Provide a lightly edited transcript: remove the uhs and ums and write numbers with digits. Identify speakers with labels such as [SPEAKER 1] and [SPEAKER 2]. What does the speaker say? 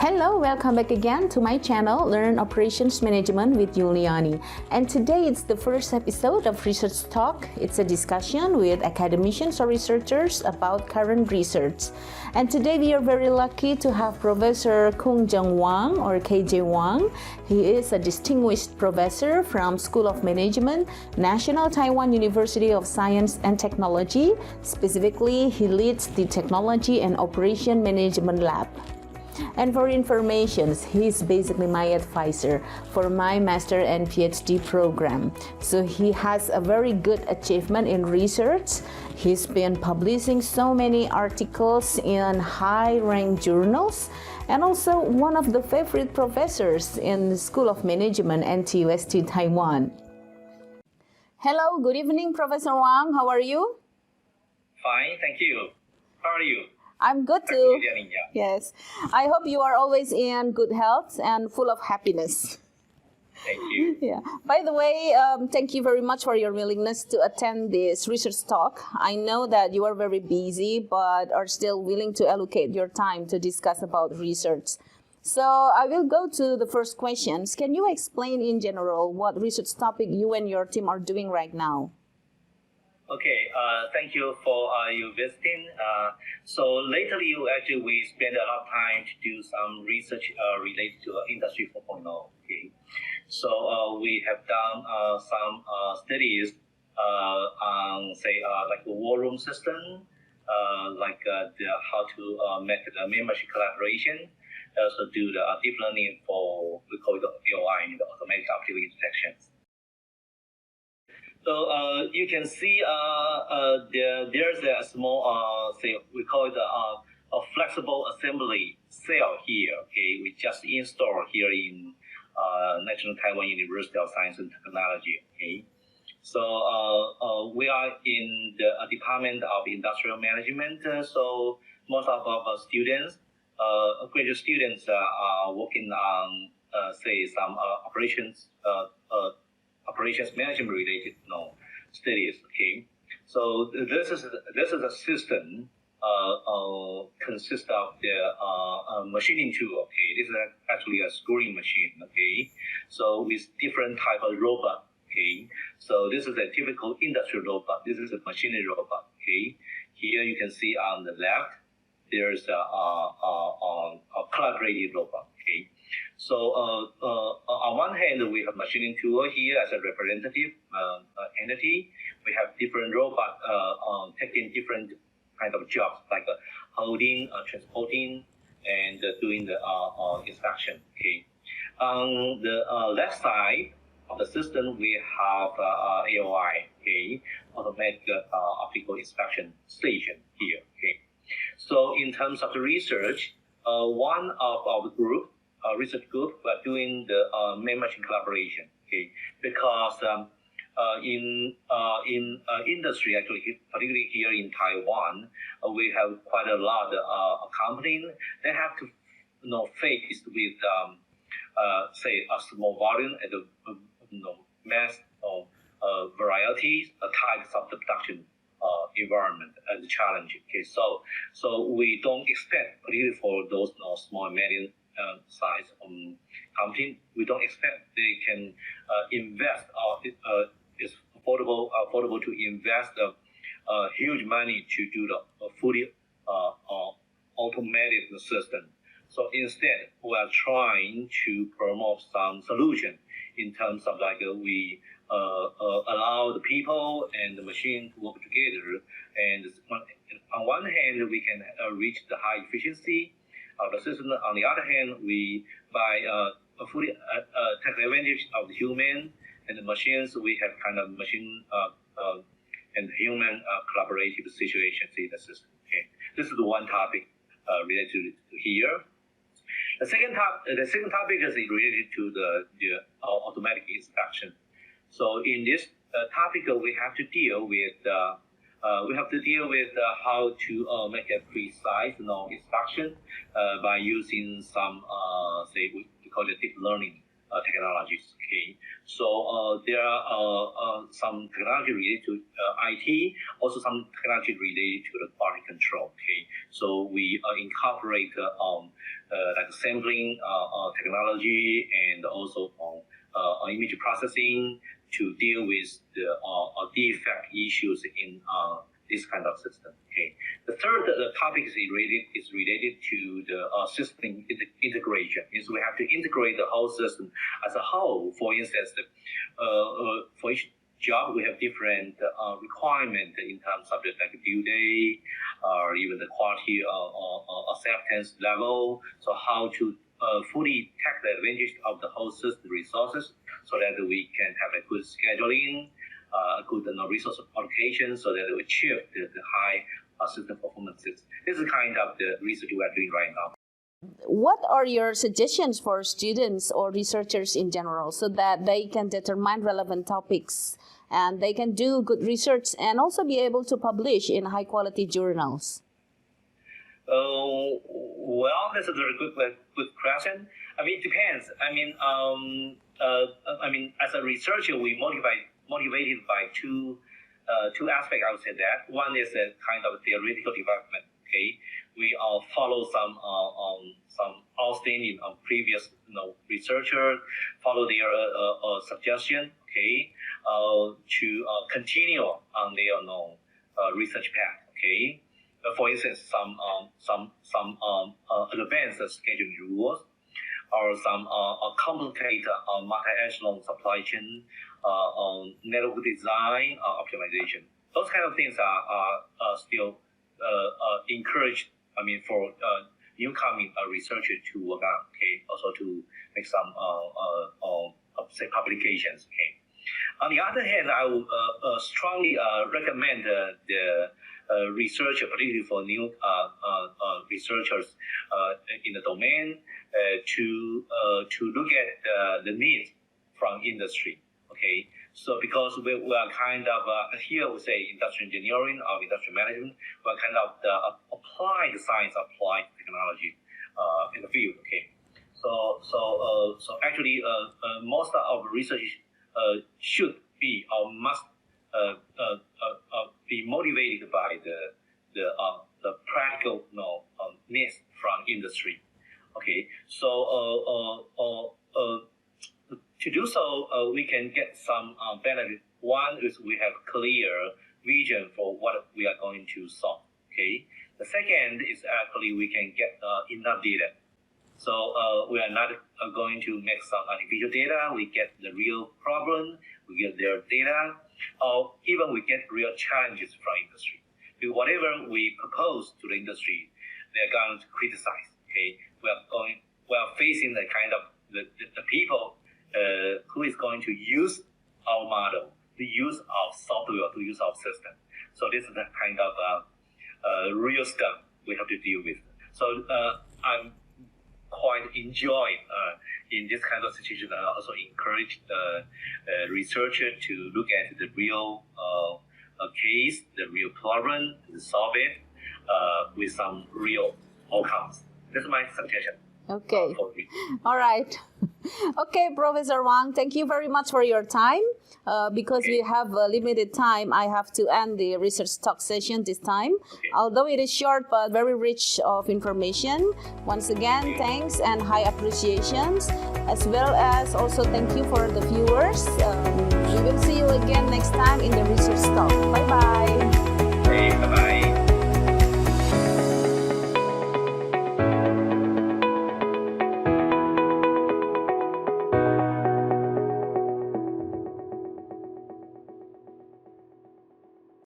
[SPEAKER 1] Hello, welcome back again to my channel, Learn Operations Management with Yuliani. And today it's the first episode of Research Talk. It's a discussion with academicians or researchers about current research. And today we are very lucky to have Professor Kung Jung Wang or KJ Wang. He is a distinguished professor from School of Management, National Taiwan University of Science and Technology. Specifically, he leads the Technology and Operation Management Lab. And for information, he's basically my advisor for my master and PhD program. So he has a very good achievement in research. He's been publishing so many articles in high-ranked journals, and also one of the favorite professors in the School of Management, NTUST Taiwan. Hello, good evening, Professor Wang. How are you?
[SPEAKER 2] Fine, thank you. How are you?
[SPEAKER 1] I'm good too. Yes. I hope you are always in good health and full of happiness.
[SPEAKER 2] Thank you.
[SPEAKER 1] Yeah. By the way, thank you very much for your willingness to attend this research talk. I know that you are very busy, but are still willing to allocate your time to discuss about research. So I will go to the first questions. Can you explain in general what research topic you and your team are doing right now?
[SPEAKER 2] Okay, thank you for you visiting. So lately, we spend a lot of time to do some research related to Industry 4.0. Okay, so we have done some studies on, say, like the war room system, how to make the man-machine collaboration. Also do the deep learning for, we call it the AOI, the automatic optical intersections. So you can see there's a small, we call it a flexible assembly cell here. Okay, we just installed here in National Taiwan University of Science and Technology. Okay, so we are in the Department of Industrial Management. So most of our students, graduate students, are working on some operations management related studies. Okay, so this is a system consists of the machining tool. Okay, this is actually a screwing machine. Okay, so with different type of robot. Okay, so this is a typical industrial robot. This is a machinery robot. Okay, here you can see on the left there's a collaborative robot. Okay. So on one hand, we have machining tool here as a representative entity. We have different robots taking different kind of jobs like holding, transporting, and doing the inspection. Okay. On the left side of the system, we have AOI, okay, automatic optical inspection station here. Okay. So in terms of the research, one of our group, research group, we are doing the man-machine collaboration. Okay, because in industry, actually, particularly here in Taiwan, we have quite a lot of companies. They have to, face with say a small volume and mass varieties, types of the production environment and challenge. Okay, so we don't expect, particularly for those small and medium size company, we don't expect they can invest it's affordable to invest huge money to do the fully automated system. So instead, we are trying to promote some solution in terms of we allow the people and the machine to work together. And on one hand, we can reach the high efficiency of the system. On the other hand, we fully take advantage of the human and the machines. We have kind of machine and human collaborative situations in the system. Okay, this is the one topic related to here. The second topic is related to the automatic inspection. So in this topic, we have to deal with how to make a precise inspection by using some we call it deep learning technologies. Okay, so there are some technology related to IT, also some technology related to the quality control. Okay, so we incorporate like sampling technology and also image processing to deal with the defect issues in this kind of system. Okay. The third topic is related to the system integration. Is we have to integrate the whole system as a whole. For instance, for each job we have different requirement in terms of the due date or even the quality acceptance level. So how to fully take the advantage of the whole system resources so that we can have a good scheduling, good resource allocation, so that we achieve the high system performances. This is kind of the research we are doing right now.
[SPEAKER 1] What are your suggestions for students or researchers in general so that they can determine relevant topics and they can do good research and also be able to publish in high quality journals?
[SPEAKER 2] Well, that's a very good question. I mean, it depends. I mean, as a researcher, we motivated by two aspects. I would say that one is a kind of theoretical development. Okay, we follow some outstanding previous researchers, follow their suggestion. Okay, to continue on their research path. Okay. For instance, some advanced scheduling rules, or some complicated multi-echelon supply chain, network design, optimization. Those kind of things are still encouraged. I mean, for newcoming researchers to work on. Okay, also to make some say publications. Okay. On the other hand, I would strongly recommend the researcher, particularly for new researchers in the domain, to look at the needs from industry. Okay, so because we are kind of here we say industrial engineering or industrial management, we are kind of the applied science, applied technology in the field. Okay, so actually most of research should be or must be motivated by the practical needs from industry. Okay, so to do so, we can get some benefit. One is we have clear vision for what we are going to solve. Okay, the second is actually we can get enough data. So we are not going to make some artificial data. We get the real problem. We get their data, or even we get real challenges from industry. Because whatever we propose to the industry, they're going to criticize. Okay, we are facing the kind of the people who is going to use our model, to use our software, to use our system. So this is the kind of real stuff we have to deal with. So I'm quite enjoying in this kind of situation. I also encourage the researcher to look at the real case, the real problem, and solve it with some real outcomes. That's my suggestion.
[SPEAKER 1] Okay. All right. Okay, Professor Wang, thank you very much for your time. Because we have limited time, I have to end the research talk session this time.
[SPEAKER 2] Okay.
[SPEAKER 1] Although it is short but very rich of information. Once again, thanks and high appreciations, as well as also thank you for the viewers. We will see you again next time in the research talk. Bye-bye.